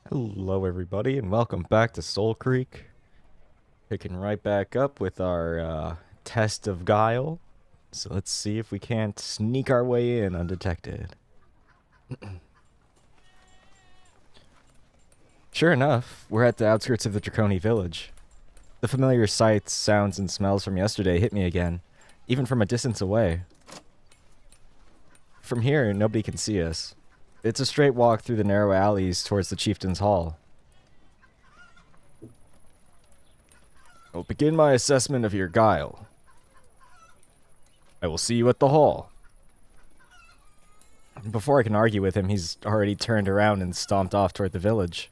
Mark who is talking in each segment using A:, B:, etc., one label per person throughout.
A: Hello everybody and welcome back to Soulcreek. Picking right back up with our test of Guile. So let's see if we can't sneak our way in undetected. Sure enough, we're at the outskirts of the Draconi village. The familiar sights, sounds, and smells from yesterday hit me again, even from a distance away. From here, nobody can see us. It's a straight walk through the narrow alleys towards the chieftain's hall. I'll begin my assessment of your guile. I will see you at the hall. Before I can argue with him, he's already turned around and stomped off toward the village.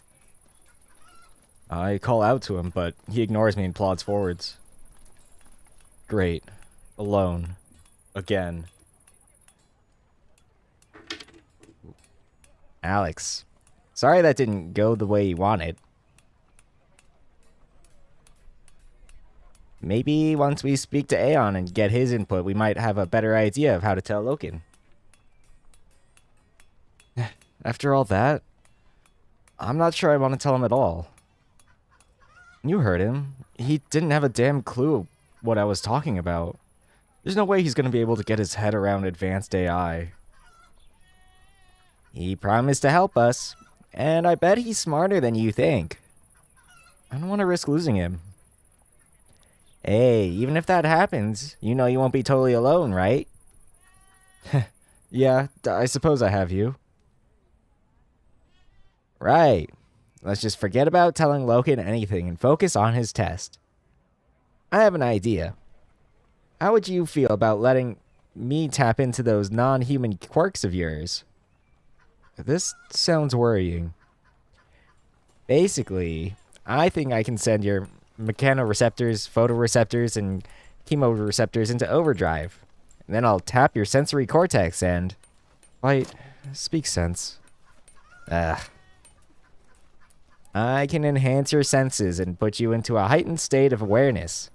A: I call out to him, but he ignores me and plods forwards. Great. Alone. Again. Alex. Sorry that didn't go the way you wanted. Maybe once we speak to Aeyon and get his input, we might have a better idea of how to tell Loken. After all that, I'm not sure I want to tell him at all. You heard him. He didn't have a damn clue what I was talking about. There's no way he's going to be able to get his head around advanced AI. He promised to help us, and I bet he's smarter than you think. I don't want to risk losing him. Hey, even if that happens, you know you won't be totally alone, right? Yeah, I suppose I have you. Right. Let's just forget about telling Loken anything and focus on his test. I have an idea. How would you feel about letting me tap into those non-human quirks of yours? This sounds worrying. Basically, I think I can send your mechanoreceptors, photoreceptors, and chemoreceptors into overdrive. And then I'll tap your sensory cortex and... Wait, speak sense. Ugh. I can enhance your senses and put you into a heightened state of awareness.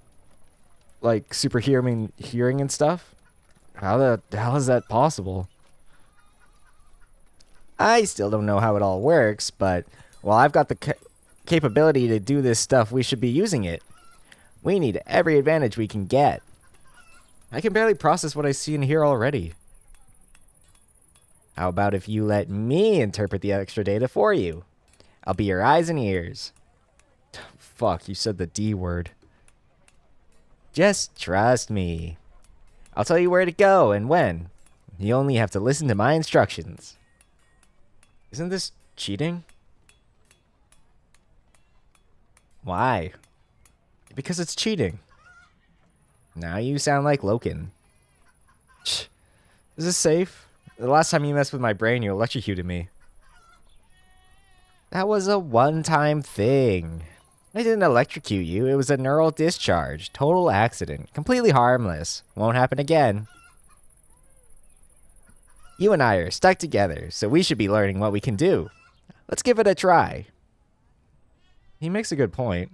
A: Like superhuman hearing and stuff? How the hell is that possible? I still don't know how it all works, but while I've got the capability to do this stuff, we should be using it. We need every advantage we can get. I can barely process what I see and hear already. How about if you let me interpret the extra data for you? I'll be your eyes and ears. Fuck, you said the D word. Just trust me. I'll tell you where to go and when. You only have to listen to my instructions. Isn't this cheating? Why? Because it's cheating. Now you sound like Loken. Is this safe? The last time you messed with my brain, you electrocuted me. That was a one-time thing. I didn't electrocute you. It was a neural discharge. Total accident. Completely harmless. Won't happen again. You and I are stuck together, so we should be learning what we can do. Let's give it a try. He makes a good point.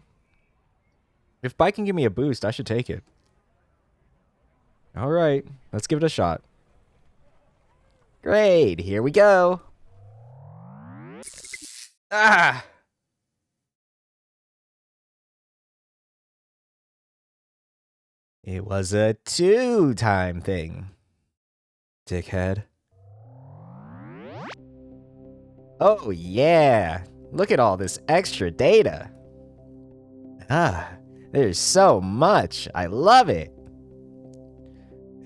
A: If Bike can give me a boost, I should take it. Alright, let's give it a shot. Great, here we go. Ah! It was a two-time thing. Dickhead. Oh yeah! Look at all this extra data. There's so much. I love it.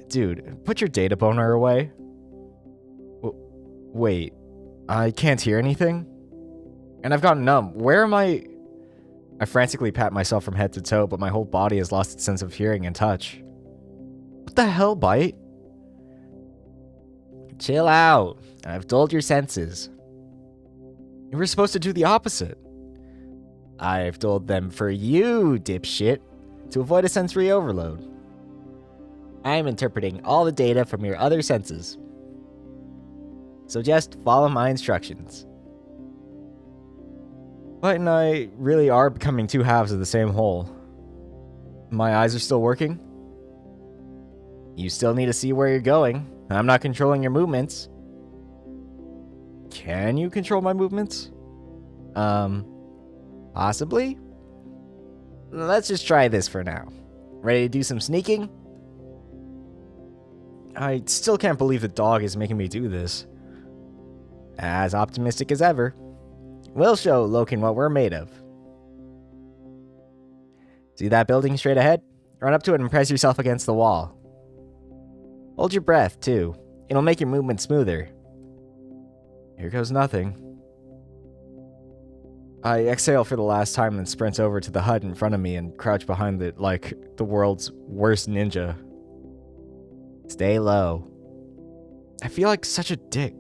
A: Dude, put your data boner away. Wait, I can't hear anything? And I've gotten numb. Where am I? I frantically pat myself from head to toe, but my whole body has lost its sense of hearing and touch. What the hell, Bite? Chill out. I've dulled your senses. You were supposed to do the opposite. I've dulled them for you, dipshit, to avoid a sensory overload. I'm interpreting all the data from your other senses. So just follow my instructions. Bite and I really are becoming two halves of the same whole. My eyes are still working. You still need to see where you're going. I'm not controlling your movements. Can you control my movements? Possibly? Let's just try this for now. Ready to do some sneaking? I still can't believe the dog is making me do this. As optimistic as ever. We'll show Loken what we're made of. See that building straight ahead? Run up to it and press yourself against the wall. Hold your breath, too. It'll make your movement smoother. Here goes nothing. I exhale for the last time and sprint over to the hut in front of me and crouch behind it like the world's worst ninja. Stay low. I feel like such a dick.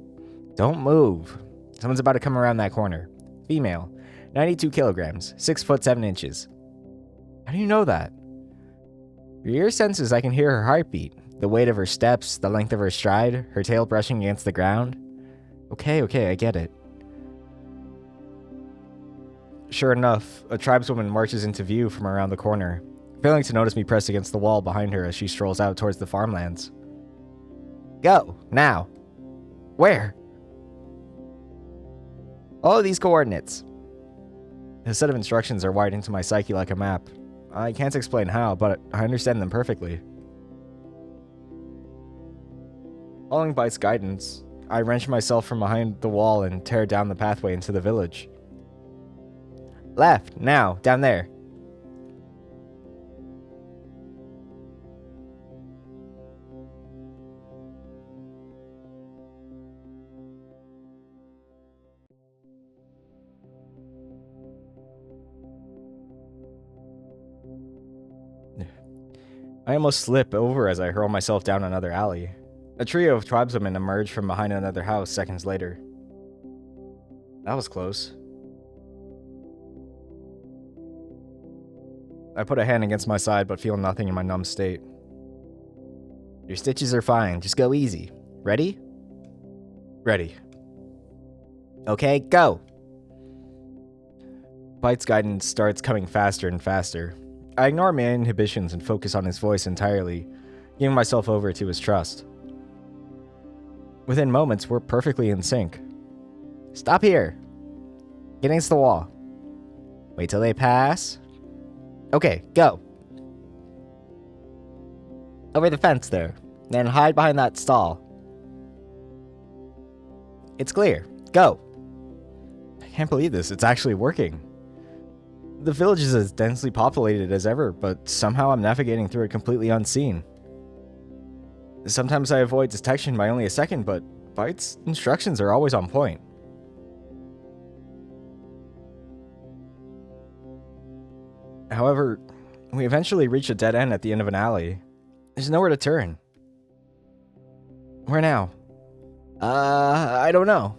A: Don't move. Someone's about to come around that corner. Female. 92 kilograms. 6 foot 7 inches. How do you know that? Through your senses, I can hear her heartbeat. The weight of her steps, the length of her stride, her tail brushing against the ground. Okay, I get it. Sure enough, a tribeswoman marches into view from around the corner, failing to notice me pressed against the wall behind her as she strolls out towards the farmlands. Go, now. Where? Follow these coordinates. A set of instructions are wired into my psyche like a map. I can't explain how, but I understand them perfectly. Following Bite's guidance, I wrench myself from behind the wall and tear down the pathway into the village. Left, now, down there. I almost slip over as I hurl myself down another alley. A trio of tribeswomen emerge from behind another house seconds later. That was close. I put a hand against my side but feel nothing in my numb state. Your stitches are fine, just go easy. Ready? Ready. Okay, go! Bite's guidance starts coming faster and faster. I ignore my inhibitions and focus on his voice entirely, giving myself over to his trust. Within moments, we're perfectly in sync. Stop here! Get against the wall. Wait till they pass. Okay, go. Over the fence there. Then hide behind that stall. It's clear. Go. I can't believe this. It's actually working. The village is as densely populated as ever, but somehow I'm navigating through it completely unseen. Sometimes I avoid detection by only a second, but Bite's instructions are always on point. However, we eventually reach a dead end at the end of an alley. There's nowhere to turn. Where now? I don't know.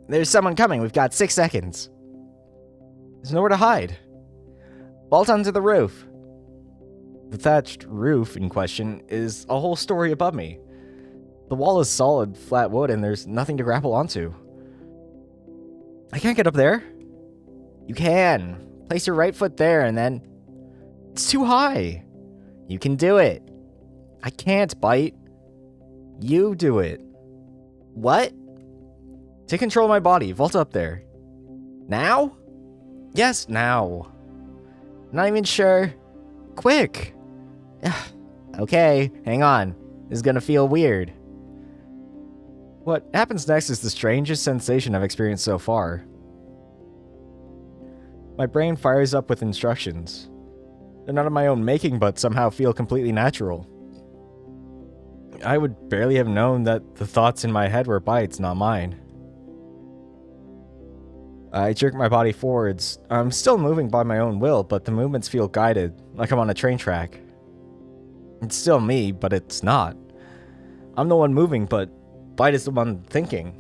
A: There's someone coming. We've got 6 seconds. There's nowhere to hide. Vault onto the roof. The thatched roof in question is a whole story above me. The wall is solid, flat wood, and there's nothing to grapple onto. I can't get up there. You can. Place your right foot there and then... It's too high. You can do it. I can't, Bite. You do it. What? Take control of my body. Vault up there. Now? Yes, now. Not even sure. Quick. Okay, hang on. This is gonna feel weird. What happens next is the strangest sensation I've experienced so far. My brain fires up with instructions. They're not of my own making, but somehow feel completely natural. I would barely have known that the thoughts in my head were Bite's, not mine. I jerk my body forwards. I'm still moving by my own will, but the movements feel guided, like I'm on a train track. It's still me, but it's not. I'm the one moving, but Bite is the one thinking.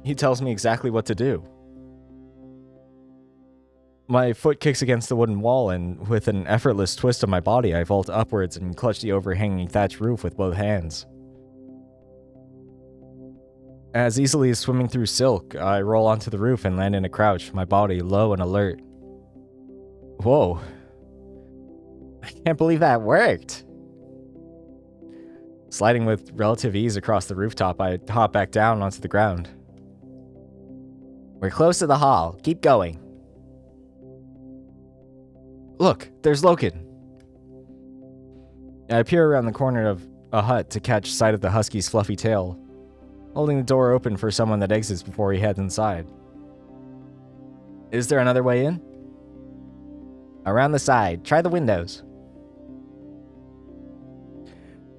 A: He tells me exactly what to do. My foot kicks against the wooden wall, and with an effortless twist of my body, I vault upwards and clutch the overhanging thatch roof with both hands. As easily as swimming through silk, I roll onto the roof and land in a crouch, my body low and alert. Whoa. I can't believe that worked. Sliding with relative ease across the rooftop, I hop back down onto the ground. We're close to the hall. Keep going. Look, there's Loken. I peer around the corner of a hut to catch sight of the husky's fluffy tail, holding the door open for someone that exits before he heads inside. Is there another way in? Around the side. Try the windows.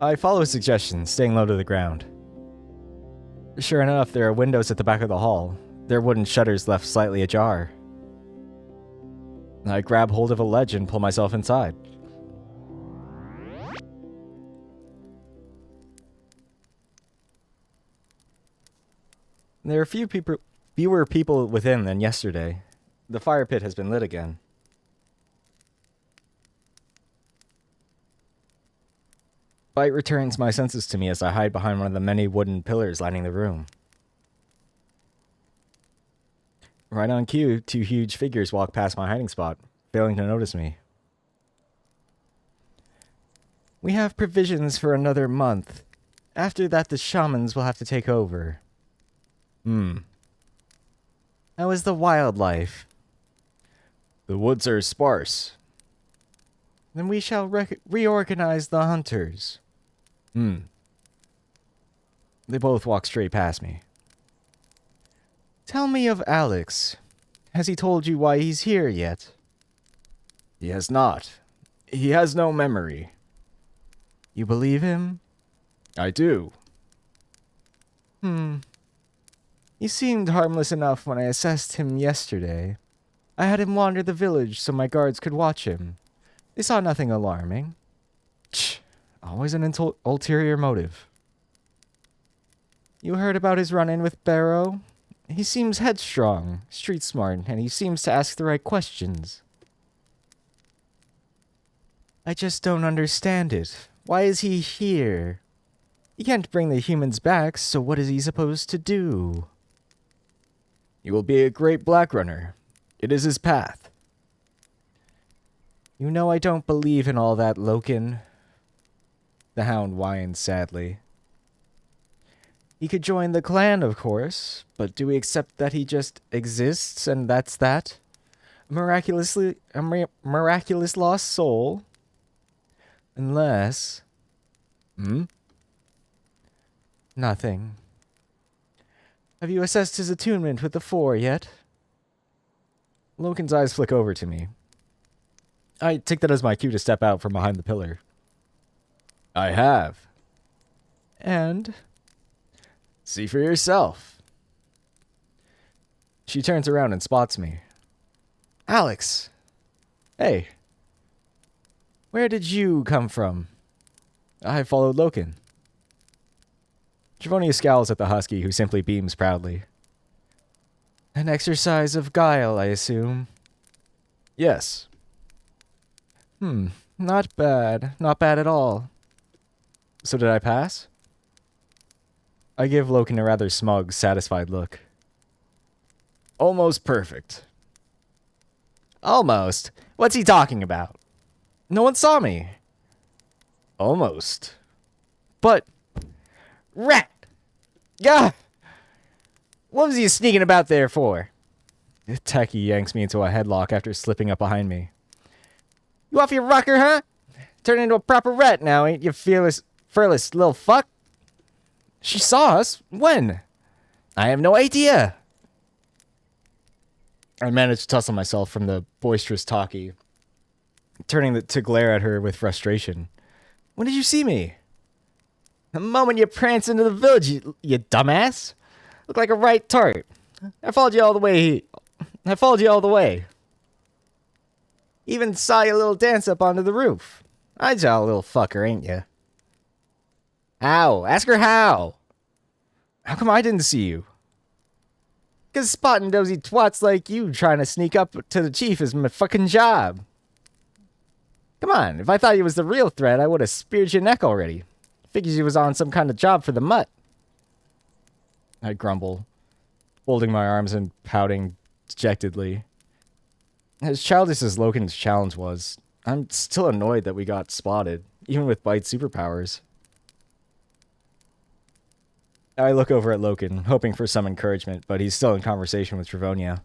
A: I follow his suggestion, staying low to the ground. Sure enough, there are windows at the back of the hall, their wooden shutters left slightly ajar. I grab hold of a ledge and pull myself inside. There are fewer people within than yesterday. The fire pit has been lit again. Light returns my senses to me as I hide behind one of the many wooden pillars lining the room. Right on cue, two huge figures walk past my hiding spot, failing to notice me. We have provisions for another month. After that, the shamans will have to take over. How is the wildlife? The woods are sparse. Then we shall reorganize the hunters. They both walk straight past me. Tell me of Alex. Has he told you why he's here yet? He has not. He has no memory. You believe him? I do. He seemed harmless enough when I assessed him yesterday. I had him wander the village so my guards could watch him. They saw nothing alarming. Always an ulterior motive. You heard about his run-in with Barrow? He seems headstrong, street smart, and he seems to ask the right questions. I just don't understand it. Why is he here? He can't bring the humans back, so what is he supposed to do? He will be a great black runner. It is his path. You know I don't believe in all that, Loken. The hound whines sadly. He could join the clan, of course, but do we accept that he just exists and that's that? A miraculous lost soul? Unless... Nothing. Have you assessed his attunement with the Four yet? Loken's eyes flick over to me. I take that as my cue to step out from behind the pillar. I have. And? See for yourself. She turns around and spots me. Alex! Hey. Where did you come from? I followed Loken. Giovanni scowls at the husky, who simply beams proudly. An exercise of guile, I assume? Yes. Not bad. Not bad at all. So did I pass? I give Loken a rather smug, satisfied look. Almost perfect. Almost? What's he talking about? No one saw me. Almost. But... Rat! Gah! What was he sneaking about there for? Techie yanks me into a headlock after slipping up behind me. You off your rocker, huh? Turned into a proper rat now, ain't you, furless little fuck? She saw us? When? I have no idea. I managed to tussle myself from the boisterous talkie, turning to glare at her with frustration. When did you see me? The moment you pranced into the village, you dumbass. Look like a right tart. I followed you all the way. Even saw you a little dance up onto the roof. I saw a little fucker, ain't you? How? Ask her how. How come I didn't see you? 'Cause spotting dozy twats like you trying to sneak up to the chief is my fucking job. Come on, if I thought you was the real threat, I would have speared your neck already. Figures you was on some kind of job for the mutt. I grumble, folding my arms and pouting dejectedly. As childish as Loken's challenge was, I'm still annoyed that we got spotted, even with Bite's superpowers. I look over at Loken, hoping for some encouragement, but he's still in conversation with Travonia.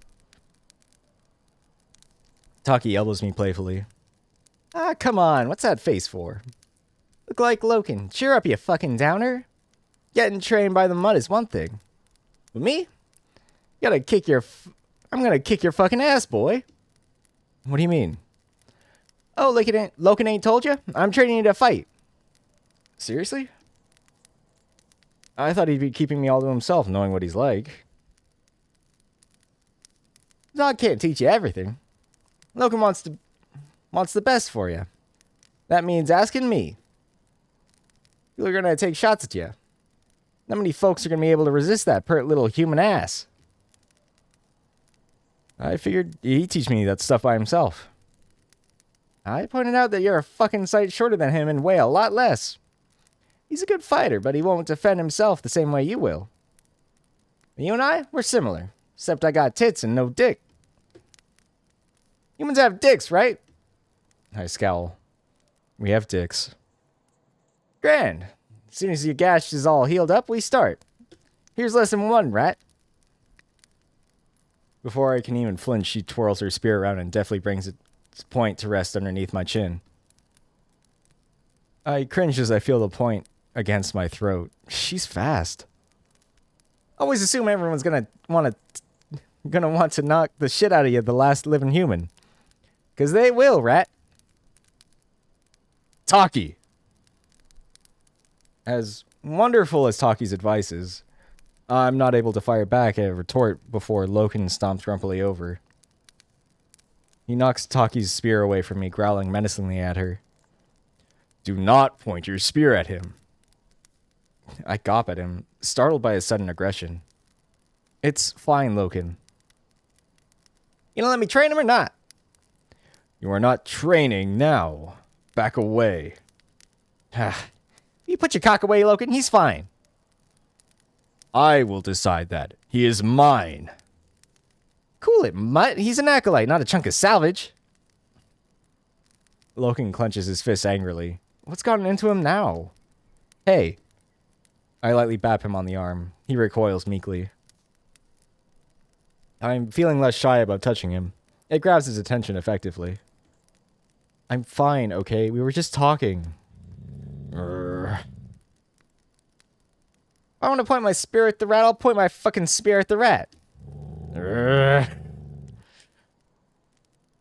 A: Taki elbows me playfully. Ah, come on, what's that face for? Look like Loken. Cheer up, you fucking downer. Getting trained by the mud is one thing. But me? I'm gonna kick your fucking ass, boy. What do you mean? Oh, Loken ain't told you? I'm training you to fight. Seriously? I thought he'd be keeping me all to himself, knowing what he's like. Dog can't teach you everything. Loken wants the best for you. That means asking me. People are gonna take shots at you. Not many folks are gonna be able to resist that pert little human ass. I figured he'd teach me that stuff by himself. I pointed out that you're a fucking sight shorter than him and weigh a lot less. He's a good fighter, but he won't defend himself the same way you will. You and I, we're similar, except I got tits and no dick. Humans have dicks, right? I scowl. We have dicks. Grand. As soon as your gash is all healed up, we start. Here's lesson 1, rat. Before I can even flinch, she twirls her spear around and deftly brings its point to rest underneath my chin. I cringe as I feel the point against my throat. She's fast. Always assume everyone's gonna want to knock the shit out of you, the last living human. 'Cause they will, rat. Taki. As wonderful as Taki's advice is, I'm not able to fire back a retort before Loken stomps grumpily over. He knocks Taki's spear away from me, growling menacingly at her. Do not point your spear at him. I gawp at him, startled by his sudden aggression. It's fine, Loken. You gonna let me train him or not? You are not training now. Back away. You put your cock away, Loken. He's fine. I will decide that. He is mine. Cool it, mutt. He's an acolyte, not a chunk of salvage. Loken clenches his fist angrily. What's gotten into him now? Hey. I lightly bap him on the arm. He recoils meekly. I'm feeling less shy about touching him. It grabs his attention effectively. I'm fine, okay? We were just talking. I want to point my spear at the rat. I'll point my fucking spear at the rat.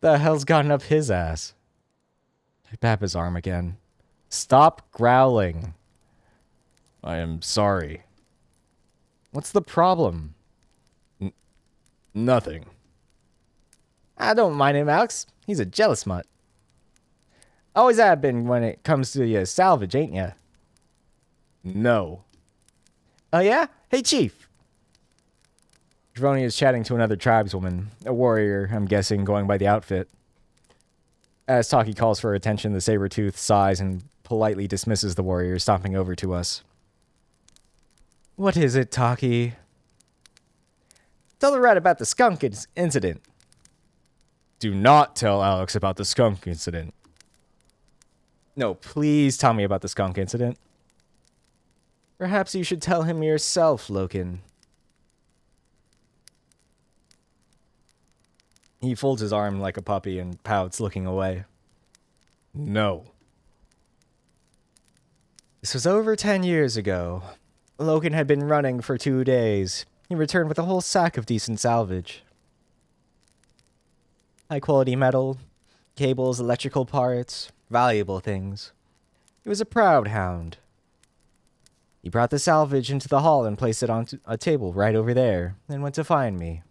A: The hell's gotten up his ass? I bap his arm again. Stop growling. I am sorry. What's the problem? Nothing. I don't mind him, Alex. He's a jealous mutt. Always have been when it comes to your salvage, ain't ya? No. Oh yeah? Hey, Chief. Droney is chatting to another tribeswoman, a warrior, I'm guessing, going by the outfit. As Taki calls for her attention, the saber-tooth sighs and politely dismisses the warrior, stomping over to us. What is it, Taki? Tell the rat about the skunk incident. Do not tell Alex about the skunk incident. No, please tell me about the skunk incident. Perhaps you should tell him yourself, Loken. He folds his arm like a puppy and pouts, looking away. No. This was over 10 years ago. Loken had been running for 2 days. He returned with a whole sack of decent salvage. High-quality metal, cables, electrical parts, valuable things. He was a proud hound. He brought the salvage into the hall and placed it on a table right over there, and went to find me.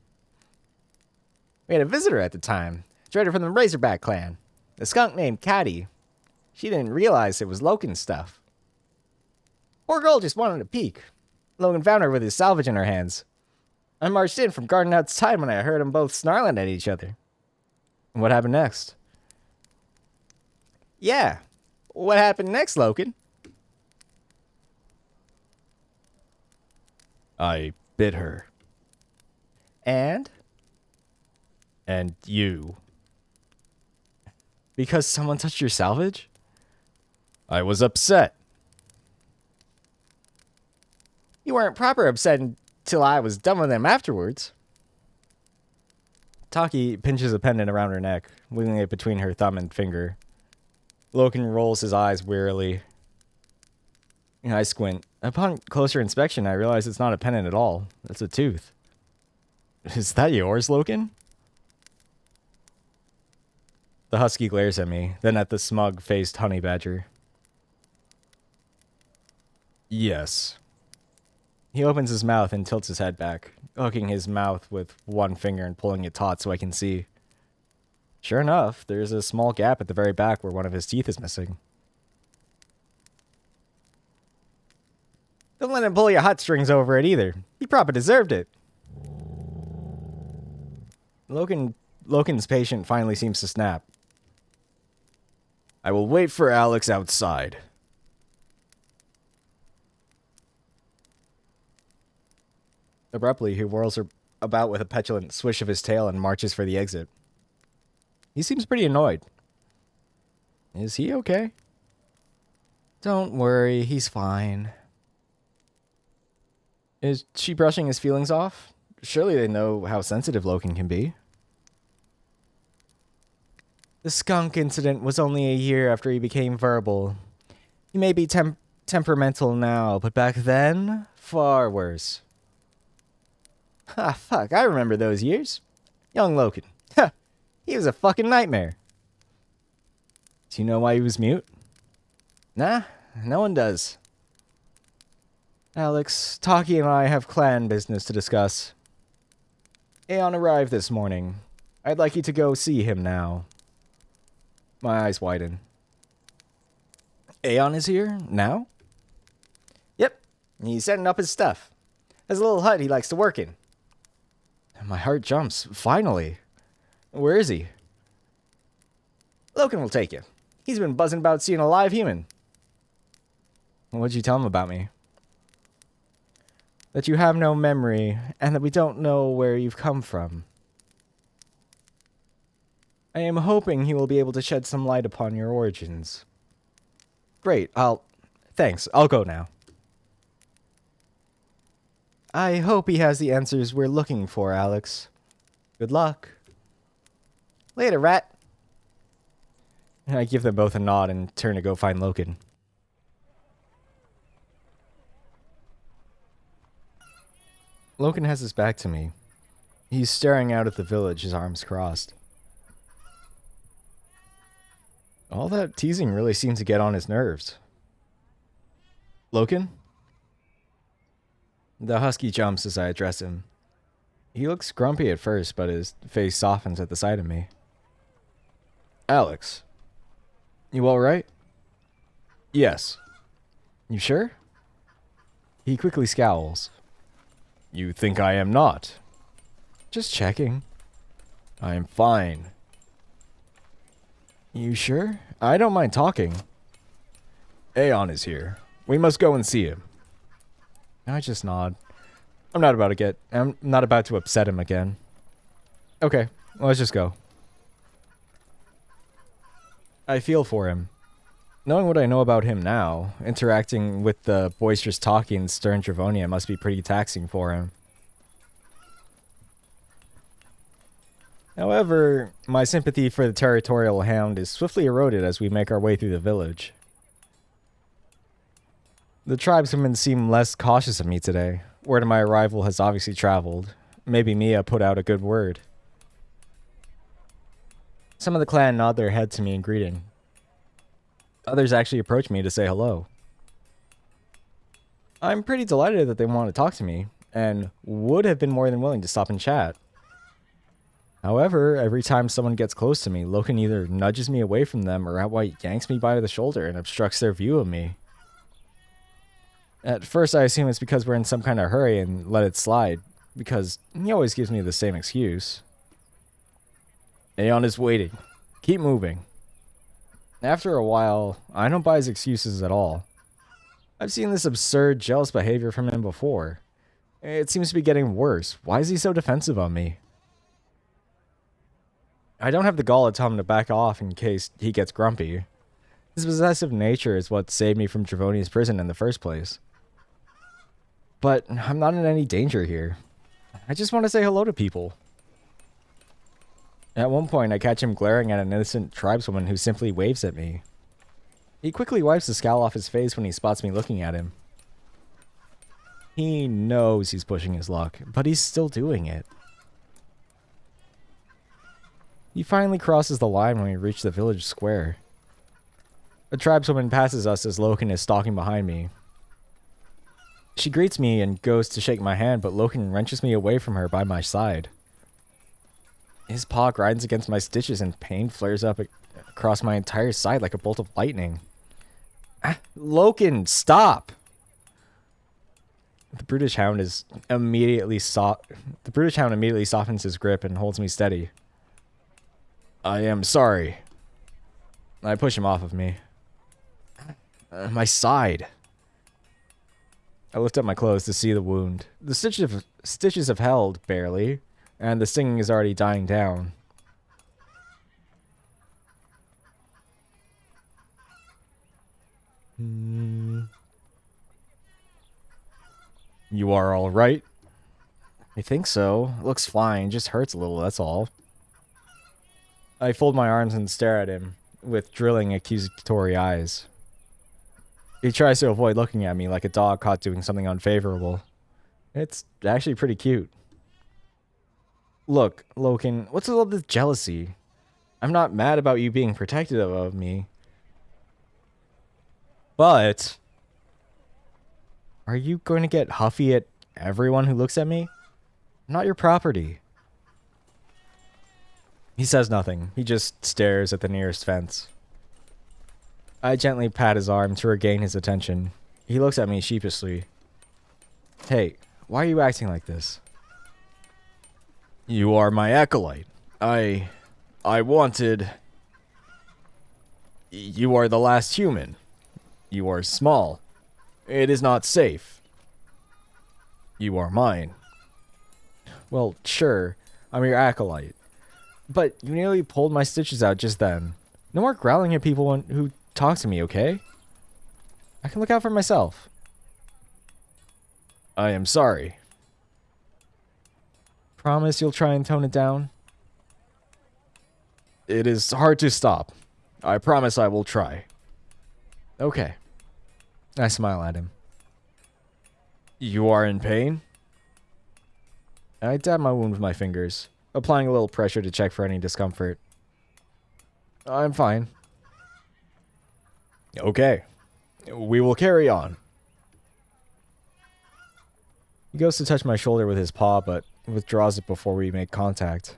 A: We had a visitor at the time, a trader from the Razorback clan, a skunk named Caddy. She didn't realize it was Loken's stuff. Poor girl just wanted a peek. Loken found her with his salvage in her hands. I marched in from guarding outside when I heard them both snarling at each other. What happened next? Yeah. What happened next, Loken? I bit her. And? And you. Because someone touched your salvage? I was upset. You weren't proper upset until I was done with them afterwards. Taki pinches a pendant around her neck, wiggling it between her thumb and finger. Loken rolls his eyes wearily. I squint. Upon closer inspection, I realize it's not a pendant at all. It's a tooth. Is that yours, Loken? The husky glares at me, then at the smug-faced honey badger. Yes. He opens his mouth and tilts his head back, hooking his mouth with one finger and pulling it taut so I can see. Sure enough, there's a small gap at the very back where one of his teeth is missing. Don't let him pull your heartstrings over it either. He probably deserved it. Loken's patient finally seems to snap. I will wait for Alex outside. Abruptly, he whirls about with a petulant swish of his tail and marches for the exit. He seems pretty annoyed. Is he okay? Don't worry, he's fine. Is she brushing his feelings off? Surely they know how sensitive Loken can be. The skunk incident was only a year after he became verbal. He may be temperamental now, but back then, far worse. Ha, fuck, I remember those years. Young Loken. Ha, he was a fucking nightmare. Do you know why he was mute? Nah, no one does. Alex, Taki and I have clan business to discuss. Aeyon arrived this morning. I'd like you to go see him now. My eyes widen. Aeyon is here? Now? Yep. He's setting up his stuff. Has a little hut he likes to work in. My heart jumps. Finally. Where is he? Loken will take you. He's been buzzing about seeing a live human. What'd you tell him about me? That you have no memory, and that we don't know where you've come from. I am hoping he will be able to shed some light upon your origins. Great, thanks, I'll go now. I hope he has the answers we're looking for, Alex. Good luck. Later, rat. I give them both a nod and turn to go find Loken. Loken has his back to me. He's staring out at the village, his arms crossed. All that teasing really seemed to get on his nerves. Loken? The husky jumps as I address him. He looks grumpy at first, but his face softens at the sight of me. Alex. You alright? Yes. You sure? He quickly scowls. You think I am not? Just checking. I am fine. You sure? I don't mind talking. Aeyon is here. We must go and see him. I just nod. I'm not about to upset him again. Okay, let's just go. I feel for him. Knowing what I know about him now, interacting with the boisterous Taki and stern Dravonia must be pretty taxing for him. However, my sympathy for the territorial hound is swiftly eroded as we make our way through the village. The tribesmen seem less cautious of me today. Word of my arrival has obviously traveled. Maybe Mia put out a good word. Some of the clan nod their head to me in greeting. Others actually approach me to say hello. I'm pretty delighted that they want to talk to me, and would have been more than willing to stop and chat. However, every time someone gets close to me, Loken either nudges me away from them or outright yanks me by the shoulder and obstructs their view of me. At first I assume it's because we're in some kind of hurry and let it slide, because he always gives me the same excuse. Aeyon is waiting. Keep moving. After a while, I don't buy his excuses at all. I've seen this absurd, jealous behavior from him before. It seems to be getting worse. Why is he so defensive on me? I don't have the gall to tell him to back off in case he gets grumpy. His possessive nature is what saved me from Dravonia's prison in the first place. But I'm not in any danger here. I just want to say hello to people. At one point, I catch him glaring at an innocent tribeswoman who simply waves at me. He quickly wipes the scowl off his face when he spots me looking at him. He knows he's pushing his luck, but he's still doing it. He finally crosses the line when we reach the village square. A tribeswoman passes us as Loken is stalking behind me. She greets me and goes to shake my hand, but Loken wrenches me away from her by my side. His paw grinds against my stitches and pain flares up across my entire side like a bolt of lightning. Ah, Loken, stop! The brutish hound immediately softens his grip and holds me steady. I am sorry. I push him off of me. My side. I lift up my clothes to see the wound. The stitches have held, barely, and the stinging is already dying down. You are all right? I think so. Looks fine, just hurts a little, that's all. I fold my arms and stare at him, with drilling, accusatory eyes. He tries to avoid looking at me like a dog caught doing something unfavorable. It's actually pretty cute. Look, Loken, what's all this jealousy? I'm not mad about you being protective of me. But... are you going to get huffy at everyone who looks at me? I'm not your property. He says nothing. He just stares at the nearest fence. I gently pat his arm to regain his attention. He looks at me sheepishly. Hey, why are you acting like this? You are my acolyte. I wanted... You are the last human. You are small. It is not safe. You are mine. Well, sure. I'm your acolyte. But you nearly pulled my stitches out just then. No more growling at people who talk to me, okay? I can look out for myself. I am sorry. Promise you'll try and tone it down? It is hard to stop. I promise I will try. Okay. I smile at him. You are in pain? I dab my wound with my fingers, applying a little pressure to check for any discomfort. I'm fine. Okay. We will carry on. He goes to touch my shoulder with his paw, but withdraws it before we make contact.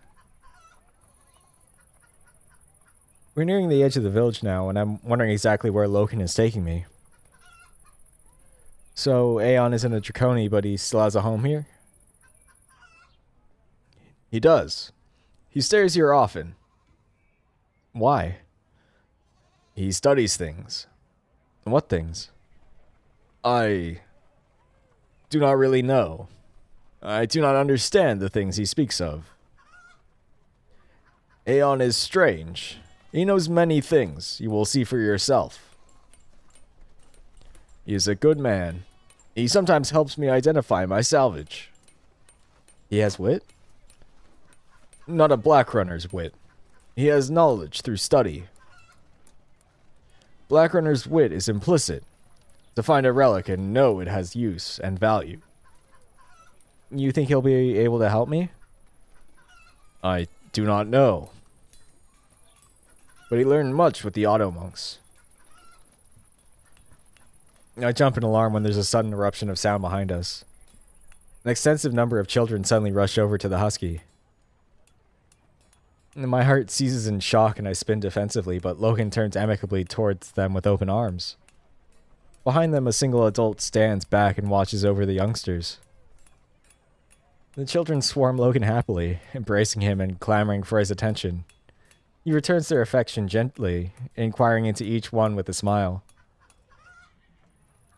A: We're nearing the edge of the village now, and I'm wondering exactly where Loken is taking me. So, Aeyon isn't a Draconi, but he still has a home here? He does. He stays here often. Why? He studies things. What things? I do not really know. I do not understand the things he speaks of. Aeyon is strange. He knows many things. You will see for yourself. He is a good man. He sometimes helps me identify my salvage. He has wit? Not a black runner's wit. He has knowledge through study. Black runner's wit is implicit. To find a relic and know it has use and value. You think he'll be able to help me? I do not know. But he learned much with the auto monks. I jump in alarm when there's a sudden eruption of sound behind us. An extensive number of children suddenly rush over to the husky. My heart seizes in shock and I spin defensively, but Loken turns amicably towards them with open arms. Behind them, a single adult stands back and watches over the youngsters. The children swarm Loken happily, embracing him and clamoring for his attention. He returns their affection gently, inquiring into each one with a smile.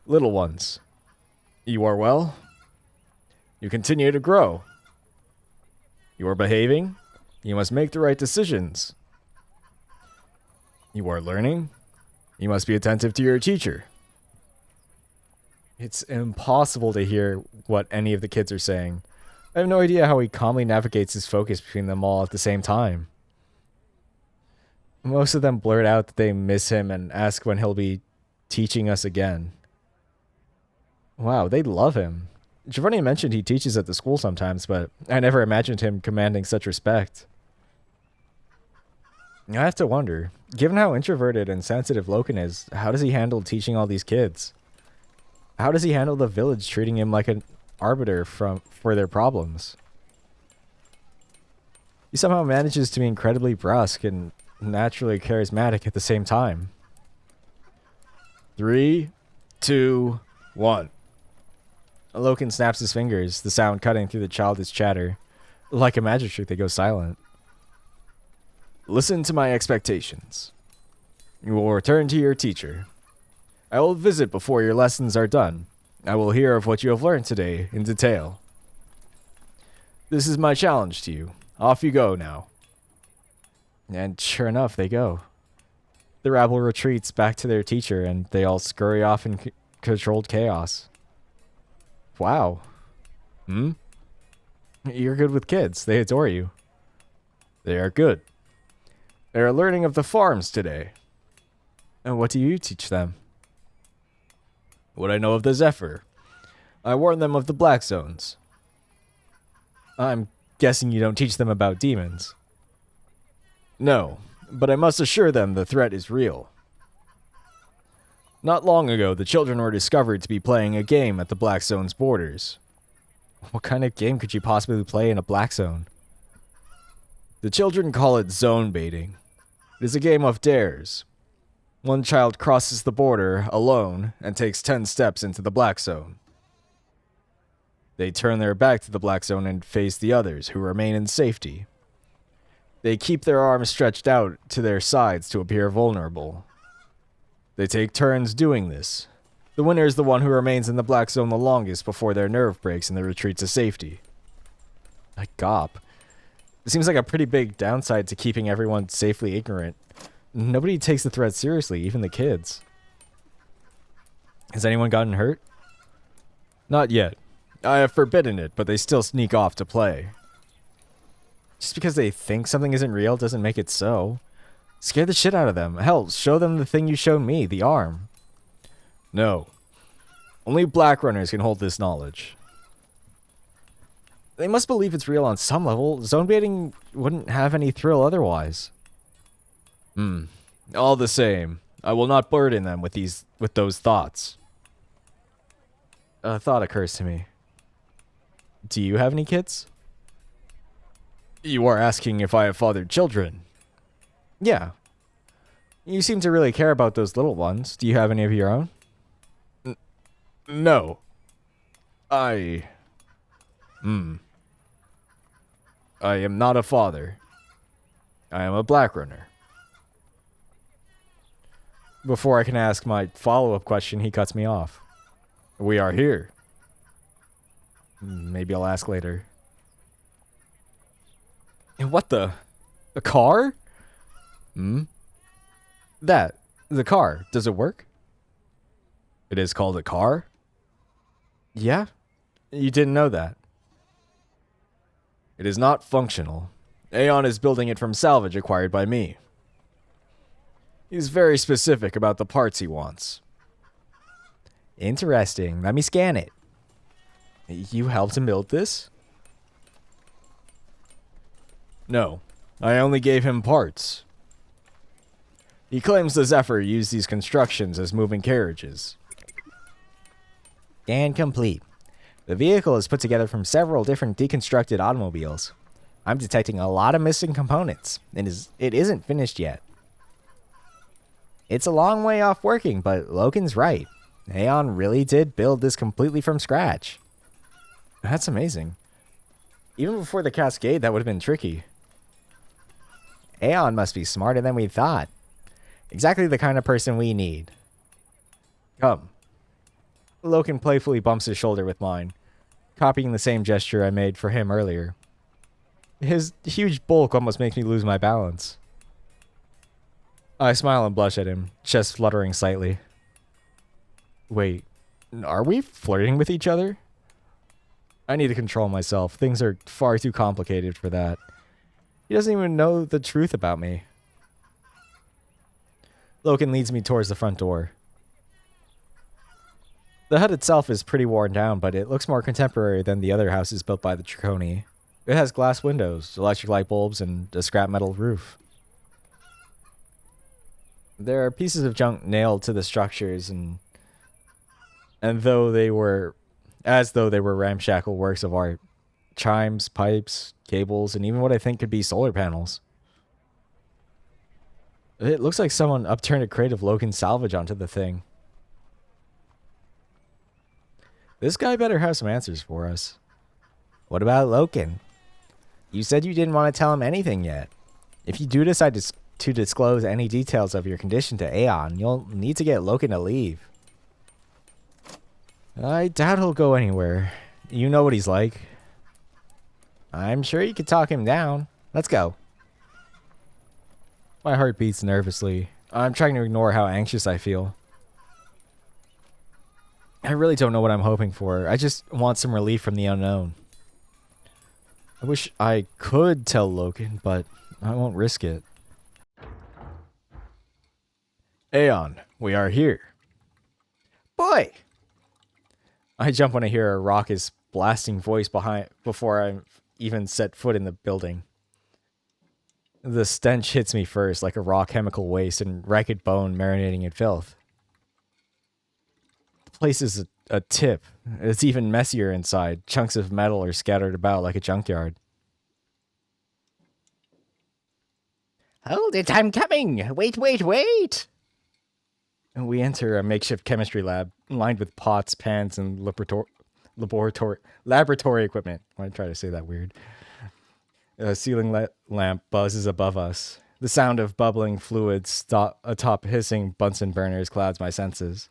A: Little ones, you are well? You continue to grow. You are behaving? You must make the right decisions. You are learning? You must be attentive to your teacher. It's impossible to hear what any of the kids are saying. I have no idea how he calmly navigates his focus between them all at the same time. Most of them blurt out that they miss him and ask when he'll be teaching us again. Wow, they love him. Giovanni mentioned he teaches at the school sometimes, but I never imagined him commanding such respect. I have to wonder, given how introverted and sensitive Loken is, how does he handle teaching all these kids? How does he handle the village treating him like an arbiter for their problems? He somehow manages to be incredibly brusque and naturally charismatic at the same time. 3, 2, 1. Loken snaps his fingers, the sound cutting through the childish chatter. Like a magic trick, they go silent. Listen to my expectations. You will return to your teacher. I will visit before your lessons are done. I will hear of what you have learned today in detail. This is my challenge to you. Off you go now. And sure enough, they go. The rabble retreats back to their teacher, and they all scurry off in controlled chaos. Wow. You're good with kids. They adore you. They are good. They are learning of the farms today. And what do you teach them? What I know of the Zephyr. I warn them of the Black Zones. I'm guessing you don't teach them about demons. No, but I must assure them the threat is real. Not long ago, the children were discovered to be playing a game at the Black Zone's borders. What kind of game could you possibly play in a Black Zone? The children call it zone baiting. It is a game of dares. One child crosses the border alone and takes 10 steps into the Black Zone. They turn their back to the Black Zone and face the others, who remain in safety. They keep their arms stretched out to their sides to appear vulnerable. They take turns doing this. The winner is the one who remains in the Black Zone the longest before their nerve breaks and they retreat to safety. A gop. It seems like a pretty big downside to keeping everyone safely ignorant. Nobody takes the threat seriously, even the kids. Has anyone gotten hurt? Not yet. I have forbidden it, but they still sneak off to play. Just because they think something isn't real doesn't make it so. Scare the shit out of them. Hell, show them the thing you showed me, the arm. No. Only black runners can hold this knowledge. They must believe it's real on some level. Zone baiting wouldn't have any thrill otherwise. All the same, I will not burden them with those thoughts. A thought occurs to me. Do you have any kids? You are asking if I have fathered children? Yeah. You seem to really care about those little ones. Do you have any of your own? No. I am not a father. I am a black runner. Before I can ask my follow-up question, he cuts me off. We are here. Maybe I'll ask later. What the? A car? That. The car. Does it work? It is called a car? Yeah? You didn't know that. It is not functional. Aeyon is building it from salvage acquired by me. He's very specific about the parts he wants. Interesting. Let me scan it. You helped him build this? No. I only gave him parts. He claims the Zephyr used these constructions as moving carriages. Scan complete. The vehicle is put together from several different deconstructed automobiles. I'm detecting a lot of missing components, and it isn't finished yet. It's a long way off working, but Loken's right. Aeyon really did build this completely from scratch. That's amazing. Even before the cascade, that would have been tricky. Aeyon must be smarter than we thought. Exactly the kind of person we need. Come. Loken playfully bumps his shoulder with mine, copying the same gesture I made for him earlier. His huge bulk almost makes me lose my balance. I smile and blush at him, chest fluttering slightly. Wait, Are we flirting with each other? I need to control myself. Things are far too complicated for that. He doesn't even know the truth about me. Loken leads me towards the front door. The hut itself is pretty worn down, but it looks more contemporary than the other houses built by the Draconi. It has glass windows, electric light bulbs, and a scrap metal roof. There are pieces of junk nailed to the structures, and though they were, as though they were ramshackle works of art. Chimes, pipes, cables, and even what I think could be solar panels. It looks like someone upturned a crate of Loken salvage onto the thing. This guy better have some answers for us. What about Loken? You said you didn't want to tell him anything yet. If you do decide to disclose any details of your condition to Aeyon, you'll need to get Loken to leave. I doubt he'll go anywhere. You know what he's like. I'm sure you could talk him down. Let's go. My heart beats nervously. I'm trying to ignore how anxious I feel. I really don't know what I'm hoping for. I just want some relief from the unknown. I wish I could tell Loken, but I won't risk it. Aeyon, we are here. Boy! I jump when I hear a raucous, blasting voice before I even set foot in the building. The stench hits me first, like a raw chemical waste and ragged bone marinating in filth. The place is a tip. It's even messier inside. Chunks of metal are scattered about like a junkyard. Hold it, I'm coming! Wait, wait, wait! And we enter a makeshift chemistry lab lined with pots, pans, and laboratory equipment. Why did I try to say that weird? A ceiling lamp buzzes above us. The sound of bubbling fluids atop hissing Bunsen burners clouds my senses.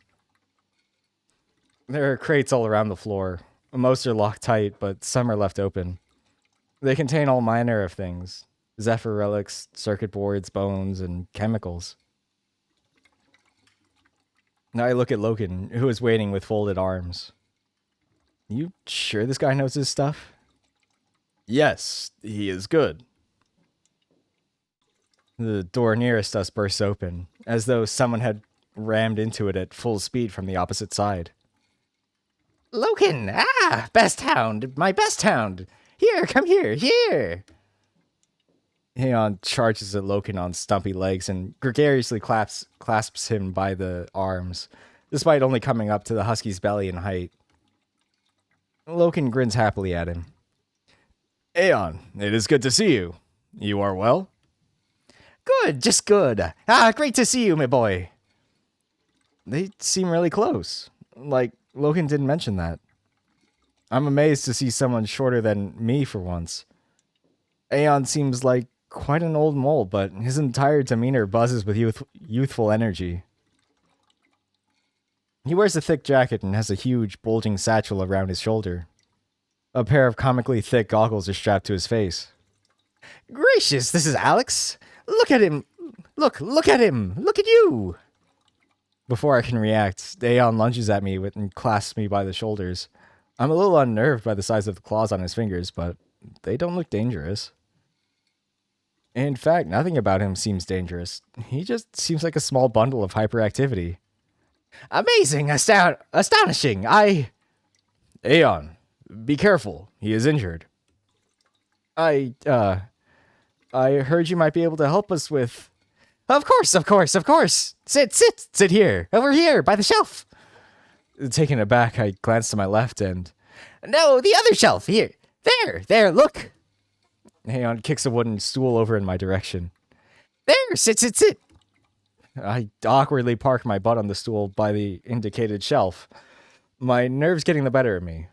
A: There are crates all around the floor. Most are locked tight, but some are left open. They contain all manner of things. Zephyr relics, circuit boards, bones, and chemicals. Now I look at Loken, who is waiting with folded arms. You sure this guy knows his stuff? Yes, he is good. The door nearest us bursts open, as though someone had rammed into it at full speed from the opposite side. Loken! Ah! Best hound! My best hound! Here, come here, here! Aeyon charges at Loken on stumpy legs and gregariously clasps him by the arms, despite only coming up to the husky's belly in height. Loken grins happily at him. Aeyon, it is good to see you. You are well? Good, just good. Ah, great to see you, my boy. They seem really close. Like, Loken didn't mention that. I'm amazed to see someone shorter than me for once. Aeyon seems like quite an old mole, but his entire demeanor buzzes with youthful energy. He wears a thick jacket and has a huge, bulging satchel around his shoulder. A pair of comically thick goggles are strapped to his face. Gracious, this is Alex! Look at him! Look at him! Look at you! Before I can react, Aeyon lunges at me and clasps me by the shoulders. I'm a little unnerved by the size of the claws on his fingers, but they don't look dangerous. In fact, nothing about him seems dangerous. He just seems like a small bundle of hyperactivity. Amazing! Astonishing! Aeyon, be careful. He is injured. I heard you might be able to help us with... Of course! Sit here! Over here, by the shelf! Taken aback, I glance to my left and... No, the other shelf! Here! There, look! Aeyon kicks a wooden stool over in my direction. There! Sit! I awkwardly park my butt on the stool by the indicated shelf. My nerves getting the better of me.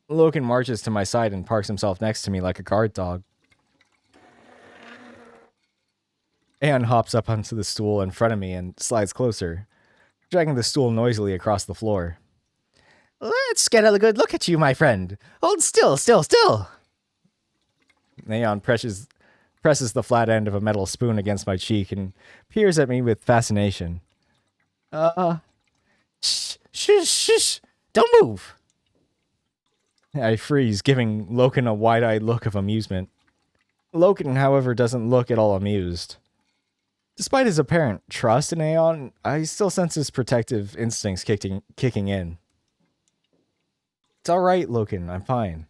A: Loken marches to my side and parks himself next to me like a guard dog. Aeyon hops up onto the stool in front of me and slides closer, dragging the stool noisily across the floor. Let's get a good look at you, my friend. Hold still. Aeyon presses the flat end of a metal spoon against my cheek and peers at me with fascination. Shush. Don't move! I freeze, giving Loken a wide-eyed look of amusement. Loken, however, doesn't look at all amused. Despite his apparent trust in Aeyon, I still sense his protective instincts kicking in. It's alright, Loken, I'm fine.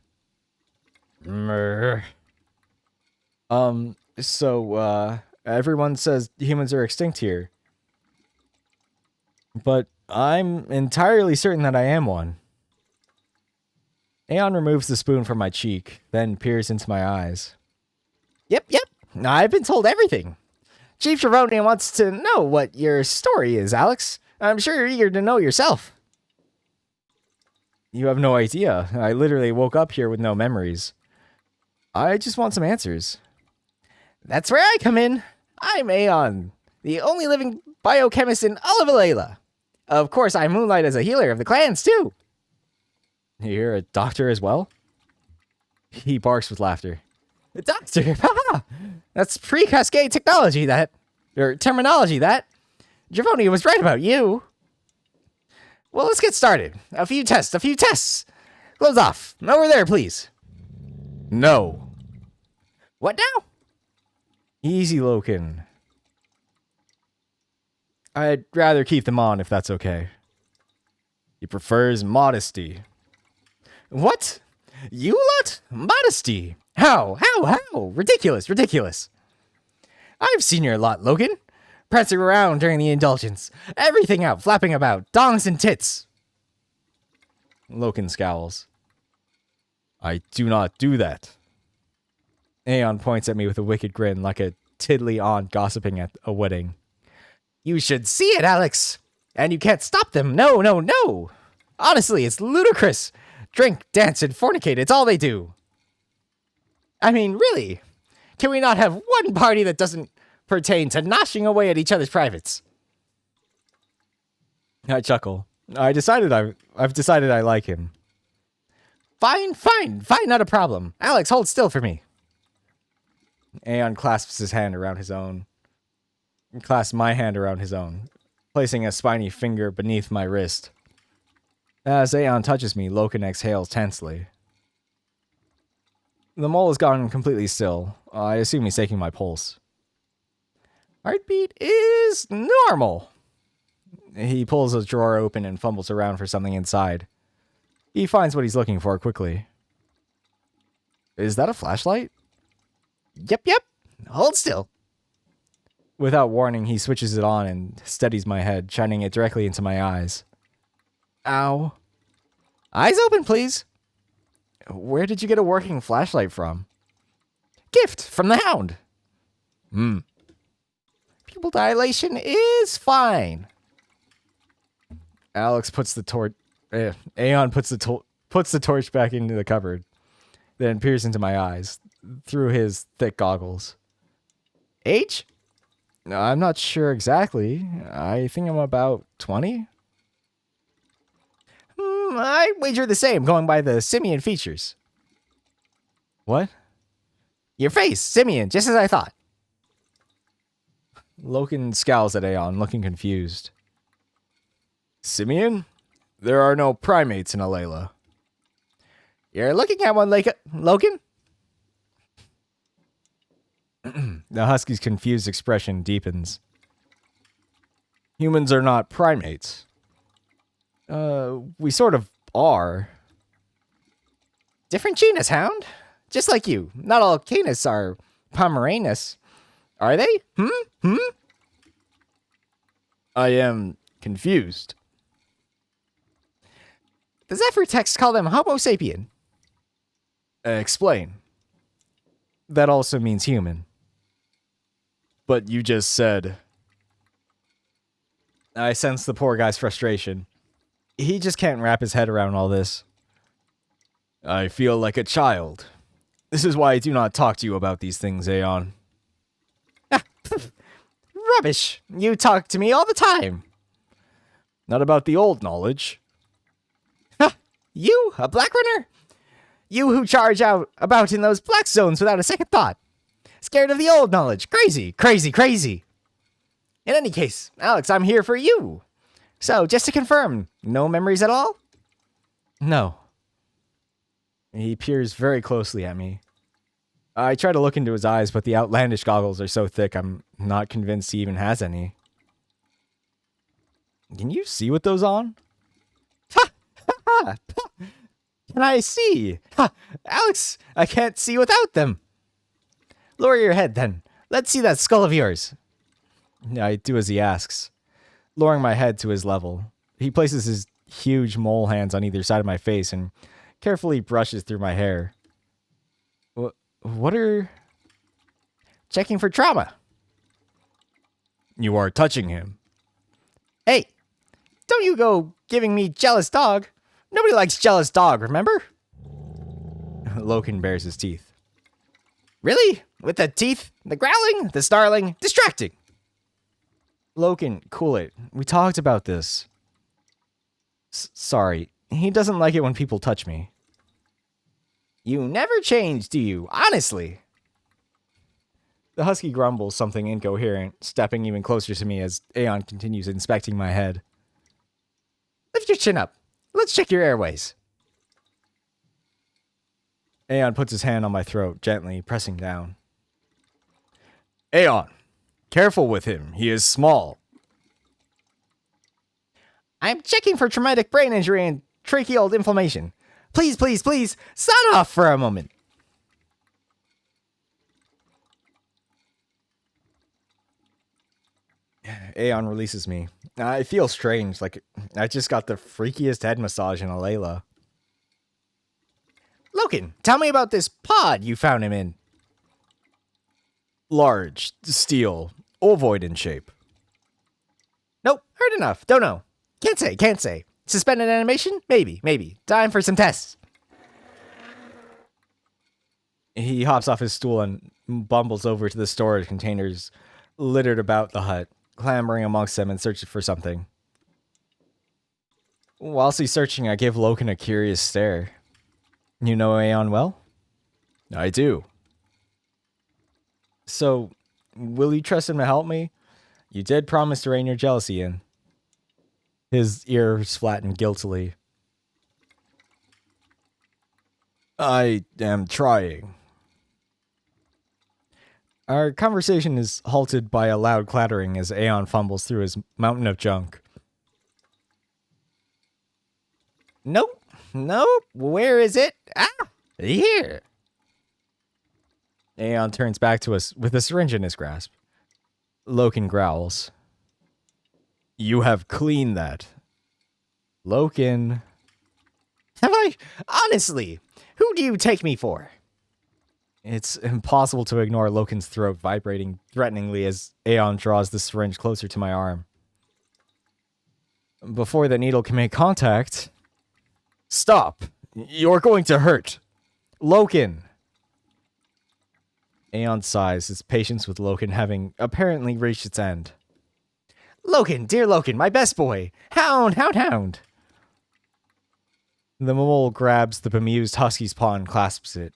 A: Everyone says humans are extinct here. But I'm entirely certain that I am one. Aeyon removes the spoon from my cheek, then peers into my eyes. Yep. I've been told everything. Chief Trevoni wants to know what your story is, Alex. I'm sure you're eager to know yourself. You have no idea. I literally woke up here with no memories. I just want some answers. That's where I come in. I'm Aeyon, the only living biochemist in all of Alayla. Of course, I moonlight as a healer of the clans, too. You're a doctor as well? He barks with laughter. A doctor? Haha! That's pre-cascade technology, terminology, Trevoni was right about you. Well, let's get started. A few tests. Close off. Over there, please. No. What now? Easy, Loken. I'd rather keep them on if that's okay. He prefers modesty. What? You lot? Modesty? How? Ridiculous. I've seen your lot, Loken. Prancing around during the indulgence. Everything out, flapping about. Dongs and tits. Loken scowls. I do not do that. Aeyon points at me with a wicked grin like a tiddly aunt gossiping at a wedding. You should see it, Alex. And you can't stop them. No. Honestly, it's ludicrous. Drink, dance, and fornicate. It's all they do. I mean, really? Can we not have one party that doesn't pertain to noshing away at each other's privates? I chuckle. I've decided I like him. Fine, not a problem. Alex, hold still for me. Aeyon clasps my hand around his own, placing a spiny finger beneath my wrist. As Aeyon touches me, Loken exhales tensely. The mole has gone completely still. I assume he's taking my pulse. Heartbeat is normal. He pulls a drawer open and fumbles around for something inside. He finds what he's looking for quickly. Is that a flashlight? Yep. Hold still. Without warning, he switches it on and steadies my head, shining it directly into my eyes. Ow. Eyes open, please. Where did you get a working flashlight from? Gift from the Hound. Pupil dilation is fine. Aeyon puts the torch back into the cupboard, then peers into my eyes through his thick goggles. Age? I'm not sure exactly. I think I'm about 20. I wager the same, going by the simian features. What? Your face, simian, just as I thought. Loken scowls at Aeyon, looking confused. Simian? There are no primates in Alayla. You're looking at one, Loken? The husky's confused expression deepens. Humans are not primates. We sort of are. Different genus, Hound. Just like you. Not all canis are Pomeranus. Are they? I am confused. The Zephyr text call them Homo sapien. Explain. That also means human. But you just said... I sense the poor guy's frustration. He just can't wrap his head around all this. I feel like a child. This is why I do not talk to you about these things, Aeyon. Rubbish. You talk to me all the time. Not about the old knowledge. You, a black runner? You who charge out about in those black zones without a second thought. Scared of the old knowledge. Crazy. In any case, Alex, I'm here for you. So, just to confirm, no memories at all? No. He peers very closely at me. I try to look into his eyes, but the outlandish goggles are so thick I'm not convinced he even has any. Can you see with those on? Ha! Ha! Can I see? Ha! Alex, I can't see without them. Lower your head, then. Let's see that skull of yours. I do as he asks, lowering my head to his level. He places his huge mole hands on either side of my face and carefully brushes through my hair. What are... Checking for trauma. You are touching him. Hey, don't you go giving me jealous dog. Nobody likes jealous dog, remember? Loken bares his teeth. Really? With the teeth, the growling, the snarling, distracting. Loken, cool it. We talked about this. Sorry. He doesn't like it when people touch me. You never change, do you? Honestly. The husky grumbles something incoherent, stepping even closer to me as Aeyon continues inspecting my head. Lift your chin up. Let's check your airways. Aeyon puts his hand on my throat, gently pressing down. Aeyon, careful with him. He is small. I'm checking for traumatic brain injury and tracheal inflammation. Please, please, please, sign off for a moment. Aeyon releases me. I feel strange, like I just got the freakiest head massage in a Layla. Loken, tell me about this pod you found him in. Large, steel, ovoid in shape. Nope, heard enough, don't know. Can't say. Suspended animation? Maybe. Time for some tests. He hops off his stool and bumbles over to the storage containers littered about the hut, clambering amongst them in search for something. Whilst he's searching, I give Loken a curious stare. You know Aeyon well? I do. So, will you trust him to help me? You did promise to rein your jealousy in. His ears flatten guiltily. I am trying. Our conversation is halted by a loud clattering as Aeyon fumbles through his mountain of junk. Nope. Where is it? Ah, here. Aeyon turns back to us with a syringe in his grasp. Loken growls. You have cleaned that. Loken. Have I? Honestly, who do you take me for? It's impossible to ignore Loken's throat vibrating threateningly as Aeyon draws the syringe closer to my arm. Before the needle can make contact... Stop! You're going to hurt! Loken! Aeon sighs, his patience with Loken having apparently reached its end. Loken, dear Loken, my best boy! Hound! The mole grabs the bemused husky's paw and clasps it,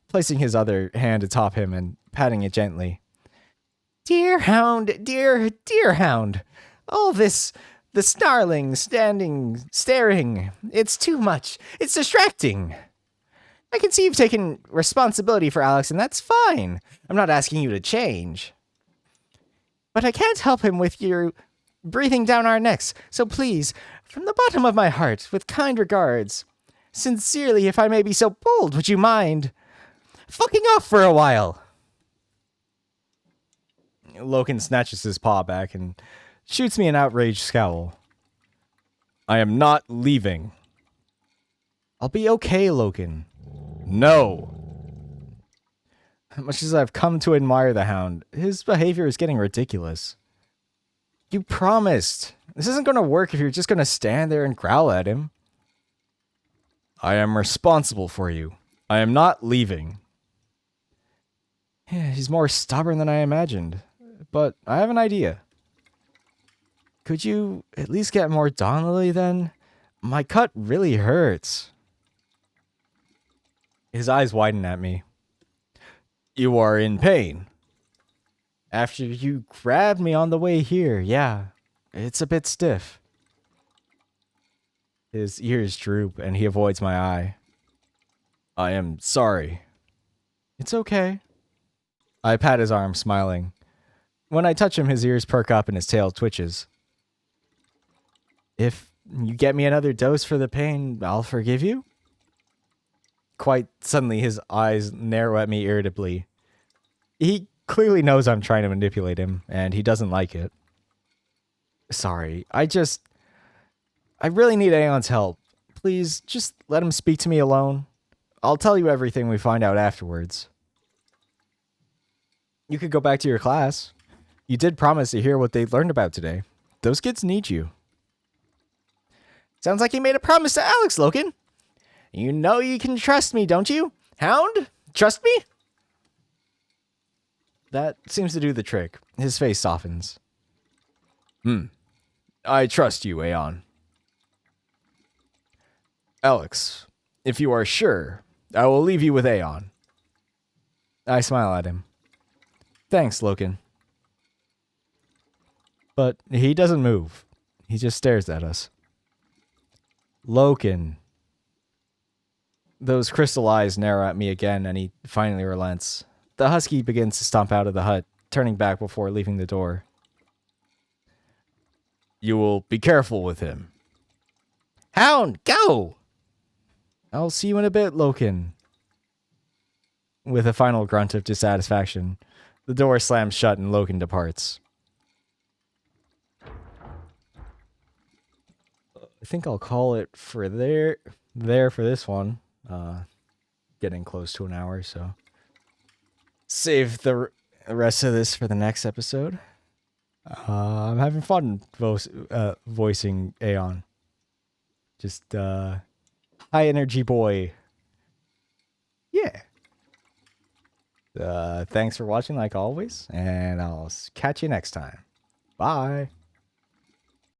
A: placing his other hand atop him and patting it gently. Dear hound, dear hound. All this, the snarling, standing, staring, it's too much. It's distracting. I can see you've taken responsibility for Alex, and that's fine. I'm not asking you to change. But I can't help him with your breathing down our necks, so please, from the bottom of my heart, with kind regards, sincerely, if I may be so bold, would you mind fucking off for a while? Loken snatches his paw back and shoots me an outraged scowl. I am not leaving. I'll be okay, Loken. No. Much as I've come to admire the hound, his behavior is getting ridiculous. You promised. This isn't going to work if you're just going to stand there and growl at him. I am responsible for you. I am not leaving. Yeah, he's more stubborn than I imagined. But I have an idea. Could you at least get more Donnelly then? My cut really hurts. His eyes widen at me. You are in pain. After you grabbed me on the way here, yeah. It's a bit stiff. His ears droop, and he avoids my eye. I am sorry. It's okay. I pat his arm, smiling. When I touch him, his ears perk up and his tail twitches. If you get me another dose for the pain, I'll forgive you? Quite suddenly, his eyes narrow at me irritably. He clearly knows I'm trying to manipulate him, and he doesn't like it. Sorry, I really need Aeon's help. Please, just let him speak to me alone. I'll tell you everything we find out afterwards. You could go back to your class. You did promise to hear what they learned about today. Those kids need you. Sounds like you made a promise to Alex, Loken. You know you can trust me, don't you? Hound? Trust me? That seems to do the trick. His face softens. I trust you, Aeyon. Alex, if you are sure, I will leave you with Aeyon. I smile at him. Thanks, Loken. But he doesn't move. He just stares at us. Loken. Those crystal eyes narrow at me again, and he finally relents. The husky begins to stomp out of the hut, turning back before leaving the door. You will be careful with him. Hound, go! I'll see you in a bit, Loken. With a final grunt of dissatisfaction, the door slams shut and Loken departs. I think I'll call it for there for this one. Getting close to an hour, so save the rest of this for the next episode. I'm having fun voicing Aeyon. Just high energy boy. Yeah. Thanks for watching like always, and I'll catch you next time. Bye.